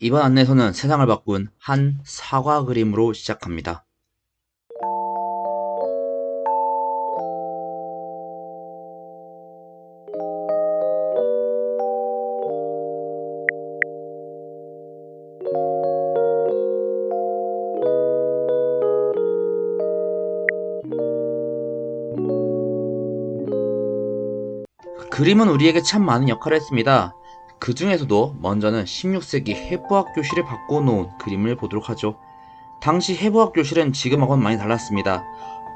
이번 안내서는 세상을 바꾼 한 사과 그림으로 시작합니다. 그림은 우리에게 참 많은 역할을 했습니다. 그 중에서도 먼저는 16세기 해부학 교실에 바꿔놓은 그림을 보도록 하죠. 당시 해부학 교실은 지금하고는 많이 달랐습니다.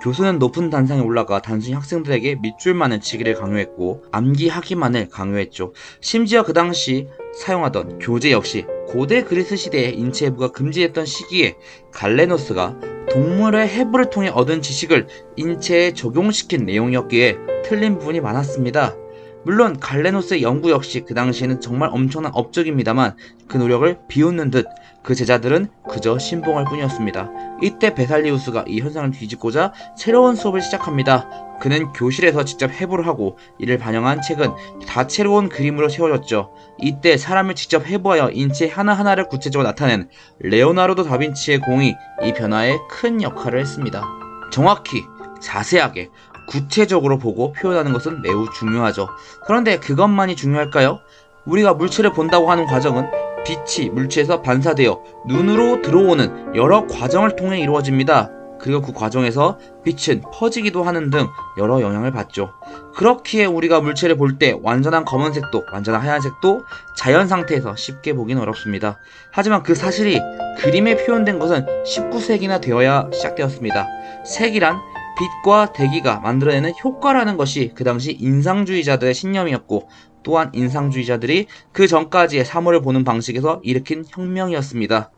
교수는 높은 단상에 올라가 단순히 학생들에게 밑줄만을 치기를 강요했고 암기하기만을 강요했죠. 심지어 그 당시 사용하던 교재 역시 고대 그리스 시대에 인체 해부가 금지됐던 시기에 갈레노스가 동물의 해부를 통해 얻은 지식을 인체에 적용시킨 내용이었기에 틀린 부분이 많았습니다. 물론 갈레노스의 연구 역시 그 당시에는 정말 엄청난 업적입니다만 그 노력을 비웃는 듯 그 제자들은 그저 신봉할 뿐이었습니다. 이때 베살리우스가 이 현상을 뒤집고자 새로운 수업을 시작합니다. 그는 교실에서 직접 해부를 하고 이를 반영한 책은 다채로운 그림으로 채워졌죠. 이때 사람을 직접 해부하여 인체 하나하나를 구체적으로 나타낸 레오나르도 다빈치의 공이 이 변화에 큰 역할을 했습니다. 정확히, 자세하게, 구체적으로 보고 표현하는 것은 매우 중요하죠. 그런데 그것만이 중요할까요? 우리가 물체를 본다고 하는 과정은 빛이 물체에서 반사되어 눈으로 들어오는 여러 과정을 통해 이루어집니다. 그리고 그 과정에서 빛은 퍼지기도 하는 등 여러 영향을 받죠. 그렇기에 우리가 물체를 볼 때 완전한 검은색도 완전한 하얀색도 자연 상태에서 쉽게 보기는 어렵습니다. 하지만 그 사실이 그림에 표현된 것은 19세기나 되어야 시작되었습니다. 색이란 빛과 대기가 만들어내는 효과라는 것이 그 당시 인상주의자들의 신념이었고 또한 인상주의자들이 그 전까지의 사물을 보는 방식에서 일으킨 혁명이었습니다.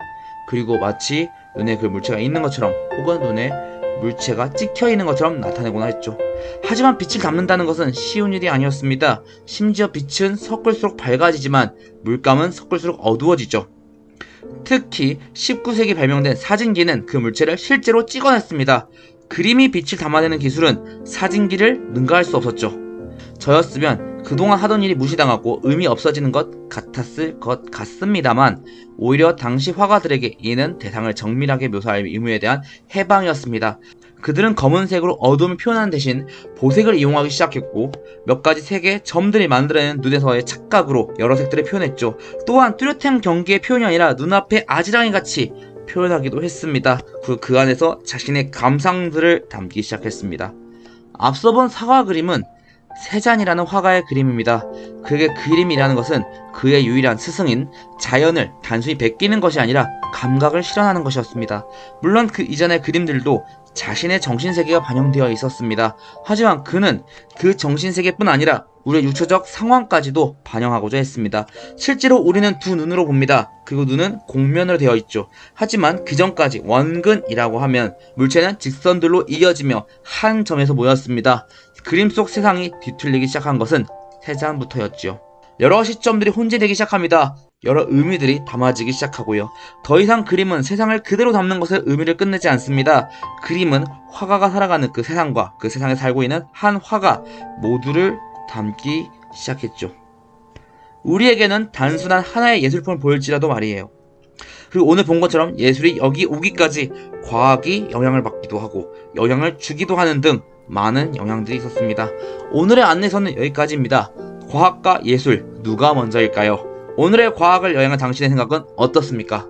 그리고 마치 눈에 그 물체가 있는 것처럼 혹은 눈에 물체가 찍혀 있는 것처럼 나타내곤 했죠. 하지만 빛을 담는다는 것은 쉬운 일이 아니었습니다. 심지어 빛은 섞을수록 밝아지지만 물감은 섞을수록 어두워지죠. 특히 19세기 발명된 사진기는 그 물체를 실제로 찍어냈습니다. 그림이 빛을 담아내는 기술은 사진기를 능가할 수 없었죠. 저였으면 그동안 하던 일이 무시당하고 의미 없어지는 것 같았을 것 같습니다만 오히려 당시 화가들에게 이는 대상을 정밀하게 묘사할 의무에 대한 해방이었습니다. 그들은 검은색으로 어두움을 표현하는 대신 보색을 이용하기 시작했고 몇 가지 색의 점들이 만들어내는 눈에서의 착각으로 여러 색들을 표현했죠. 또한 뚜렷한 경계의 표현이 아니라 눈앞에 아지랑이같이 표현하기도 했습니다. 그 안에서 자신의 감상들을 담기 시작했습니다. 앞서 본 사과 그림은 세잔이라는 화가의 그림입니다. 그의 그림이라는 것은 그의 유일한 스승인 자연을 단순히 베끼는 것이 아니라 감각을 실현하는 것이었습니다. 물론 그 이전의 그림들도 자신의 정신세계가 반영되어 있었습니다. 하지만 그는 그 정신세계뿐 아니라 우리의 육체적 상황까지도 반영하고자 했습니다. 실제로 우리는 두 눈으로 봅니다. 그리고 눈은 곡면으로 되어 있죠. 하지만 그 전까지 원근이라고 하면 물체는 직선들로 이어지며 한 점에서 모였습니다. 그림 속 세상이 뒤틀리기 시작한 것은 세잔부터였죠. 여러 시점들이 혼재되기 시작합니다. 여러 의미들이 담아지기 시작하고요. 더 이상 그림은 세상을 그대로 담는 것에 의미를 끝내지 않습니다. 그림은 화가가 살아가는 그 세상과 그 세상에 살고 있는 한 화가 모두를 담기 시작했죠. 우리에게는 단순한 하나의 예술품을 보일지라도 말이에요. 그리고 오늘 본 것처럼 예술이 여기 오기까지 과학이 영향을 받기도 하고 영향을 주기도 하는 등 많은 영향들이 있었습니다. 오늘의 안내서는 여기까지입니다. 과학과 예술 누가 먼저일까요? 오늘의 과학을 여행한 당신의 생각은 어떻습니까?